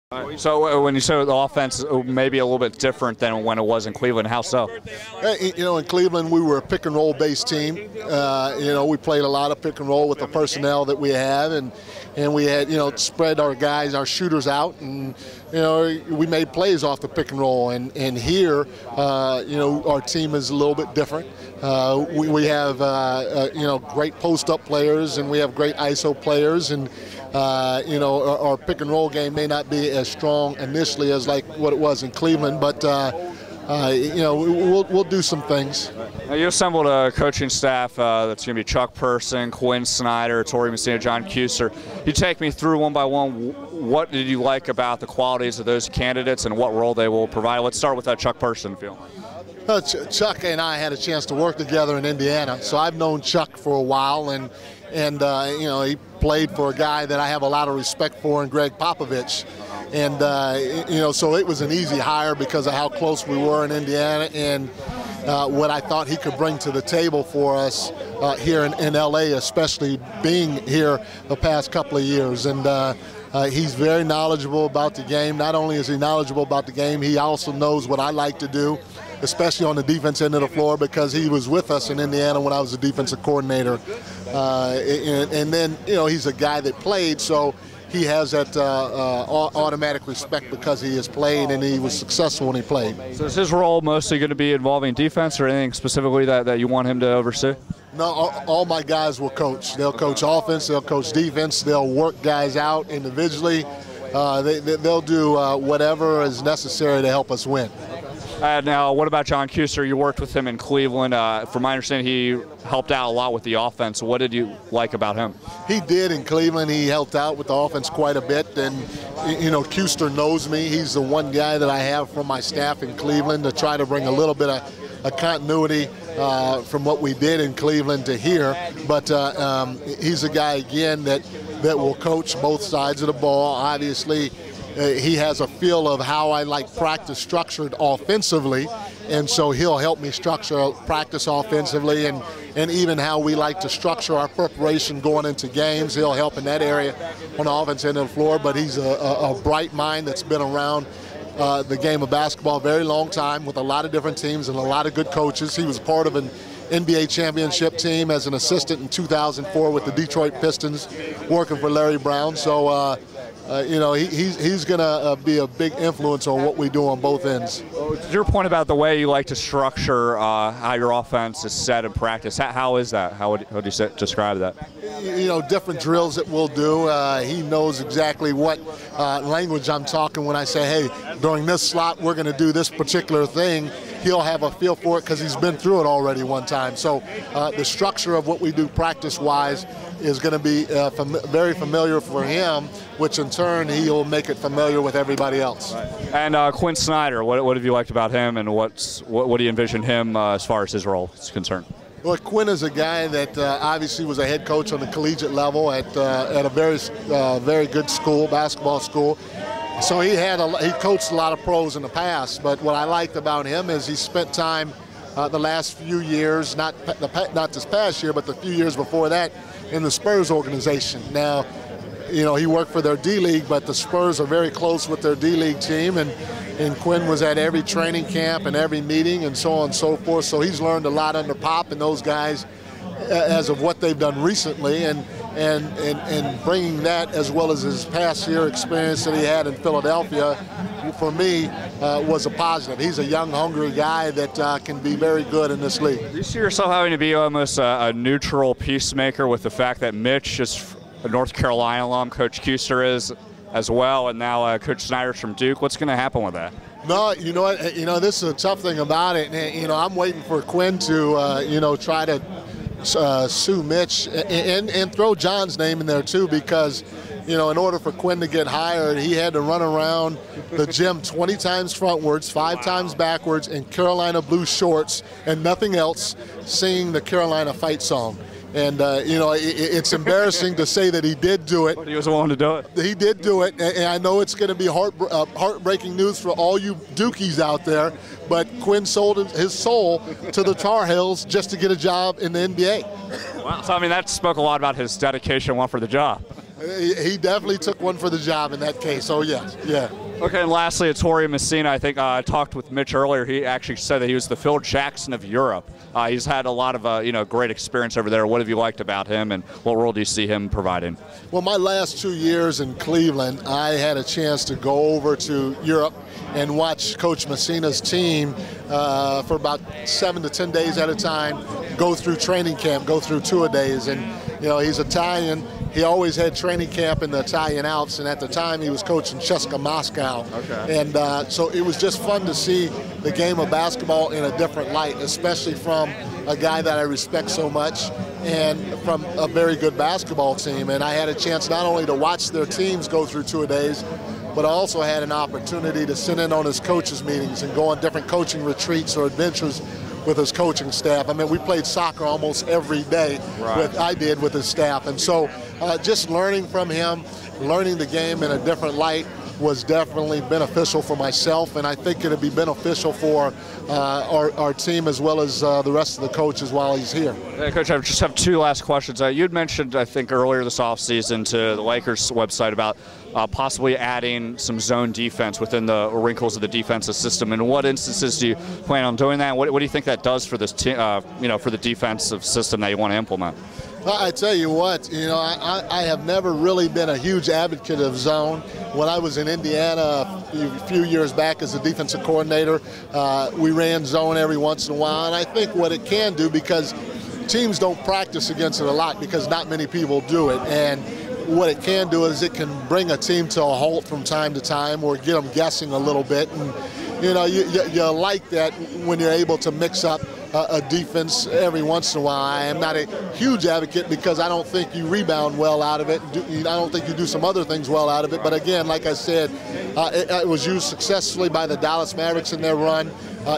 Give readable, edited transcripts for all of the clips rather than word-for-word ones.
So when you say the offense may be a little bit different than when it was in Cleveland, how so? In Cleveland we were a pick and roll based team. We played a lot of pick and roll with the personnel that we have, and we had spread our guys, our shooters out, and we made plays off the pick and roll. And here, our team is a little bit different. We have great post up players, and we have great ISO players, and our pick and roll game may not be as strong initially as like what it was in Cleveland, but we'll do some things. Now you assembled a coaching staff that's going to be Chuck Person, Quinn, Snyder, Ettore, Messina, John Cueser. You take me through one by one. What did you like about the qualities of those candidates and what role they will provide? Let's start with Chuck Person, if you will. Chuck and I had a chance to work together in Indiana, so I've known Chuck for a while, and he played for a guy that I have a lot of respect for, in Greg Popovich. And so it was an easy hire because of how close we were in Indiana and what I thought he could bring to the table for us here in LA, especially being here the past couple of years. And he's very knowledgeable about the game. Not only is he knowledgeable about the game, he also knows what I like to do, especially on the defense end of the floor, because he was with us in Indiana when I was a defensive coordinator. And then, he's a guy that played, so he has that automatic respect because he has played and he was successful when he played. So is his role mostly going to be involving defense, or anything specifically that you want him to oversee? No, all my guys will coach. They'll coach offense, they'll coach defense, they'll work guys out individually. They'll do whatever is necessary to help us win. Now, what about John Cueser? You worked with him in Cleveland. From my understanding, he helped out a lot with the offense. What did you like about him? He did in Cleveland. He helped out with the offense quite a bit. And, Cueser knows me. He's the one guy that I have from my staff in Cleveland to try to bring a little bit of continuity from what we did in Cleveland to here. But he's a guy, again, that will coach both sides of the ball. Obviously, he has a feel of how I like practice structured offensively, and so he'll help me structure practice offensively, and even how we like to structure our preparation going into games. He'll help in that area on the offense end of the floor, but he's a bright mind that's been around the game of basketball a very long time with a lot of different teams and a lot of good coaches. He was part of an NBA championship team as an assistant in 2004 with the Detroit Pistons, working for Larry Brown. So he's going to be a big influence on what we do on both ends. Your point about the way you like to structure how your offense is set in practice, how is that? How would you describe that? Different drills that we'll do. He knows exactly what language I'm talking when I say, hey, during this slot we're going to do this particular thing. He'll have a feel for it because he's been through it already one time. So the structure of what we do practice-wise is going to be very familiar for him, which in turn he'll make it familiar with everybody else. And Quinn Snyder, what have you liked about him, and what do you envision him as far as his role is concerned? Well, Quinn is a guy that obviously was a head coach on the collegiate level at a very good school, basketball school. So he coached a lot of pros in the past, but what I liked about him is he spent time the last few years, not this past year, but the few years before that, in the Spurs organization. Now, he worked for their D-League, but the Spurs are very close with their D-League team, and Quinn was at every training camp and every meeting and so on and so forth. So he's learned a lot under Pop and those guys as of what they've done recently, and bringing that as well as his past year experience that he had in Philadelphia, for me, was a positive. He's a young, hungry guy that can be very good in this league. Do you see yourself having to be almost a neutral peacemaker with the fact that Mitch is a North Carolina alum, Coach Cueser is as well, and now Coach Snyder's from Duke? What's going to happen with that? No, you know what? This is a tough thing about it. I'm waiting for Quinn to, try to sue Mitch and throw John's name in there too, because in order for Quinn to get hired, he had to run around the gym 20 times frontwards, 5 times backwards in Carolina blue shorts and nothing else, singing the Carolina fight song. And, it's embarrassing to say that he did do it. But he was willing to do it. He did do it, and I know it's going to be heartbreaking news for all you Dukies out there, but Quinn sold his soul to the Tar Heels just to get a job in the NBA. Wow. So, that spoke a lot about his dedication and want for the job. He definitely took one for the job in that case. Oh, yes, yeah. Okay, and lastly, Ettore Messina. I think I talked with Mitch earlier. He actually said that he was the Phil Jackson of Europe. He's had a lot of great experience over there. What have you liked about him, and what role do you see him providing? Well, my last 2 years in Cleveland, I had a chance to go over to Europe and watch Coach Messina's team for about 7 to 10 days at a time go through training camp, go through tour-days. And, he's Italian. He always had training camp in the Italian Alps, and at the time he was coaching CSKA Moscow. Okay. And so it was just fun to see the game of basketball in a different light, especially from a guy that I respect so much and from a very good basketball team. And I had a chance not only to watch their teams go through tour-days, but I also had an opportunity to sit in on his coaches' meetings and go on different coaching retreats or adventures with his coaching staff. I mean, we played soccer almost every day. Right. I did with his staff. And so just learning from him, learning the game in a different light was definitely beneficial for myself, and I think it'll be beneficial for our team as well as the rest of the coaches while he's here. Hey, Coach, I just have 2 last questions. You'd mentioned, I think, earlier this offseason to the Lakers website about possibly adding some zone defense within the wrinkles of the defensive system. In what instances do you plan on doing that? What do you think that does for this team, for the defensive system that you want to implement? I tell you what, I have never really been a huge advocate of zone. When I was in Indiana a few years back as a defensive coordinator, we ran zone every once in a while, and I think what it can do, because teams don't practice against it a lot because not many people do it, and what it can do is it can bring a team to a halt from time to time or get them guessing a little bit. And you like that when you're able to mix up a defense every once in a while. I am not a huge advocate because I don't think you rebound well out of it. I don't think you do some other things well out of it. But again, like I said, it was used successfully by the Dallas Mavericks in their run.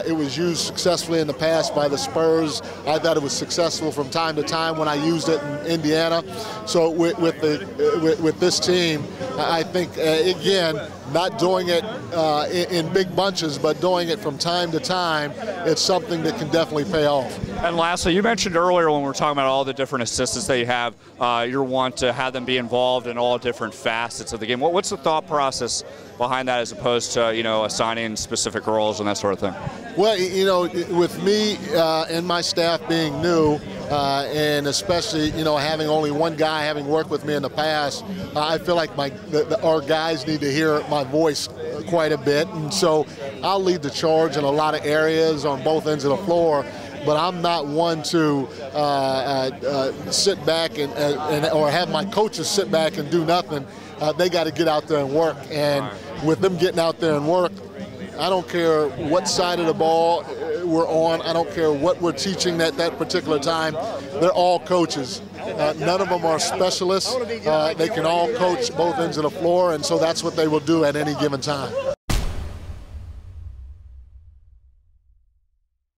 It was used successfully in the past by the Spurs. I thought it was successful from time to time when I used it in Indiana. So with this team, I think, again, not doing it in big bunches, but doing it from time to time, it's something that can definitely pay off. And lastly, you mentioned earlier when we were talking about all the different assistants that you have, you want to have them be involved in all different facets of the game. What's the thought process behind that as opposed to, assigning specific roles and that sort of thing? Well, with me and my staff being new, and especially, having only one guy having worked with me in the past, I feel like our guys need to hear my voice quite a bit. And so I'll lead the charge in a lot of areas on both ends of the floor. But I'm not one to sit back or have my coaches sit back and do nothing. They got to get out there and work. And with them getting out there and work, I don't care what side of the ball we're on. I don't care what we're teaching at that particular time. They're all coaches. None of them are specialists. They can all coach both ends of the floor, and so that's what they will do at any given time.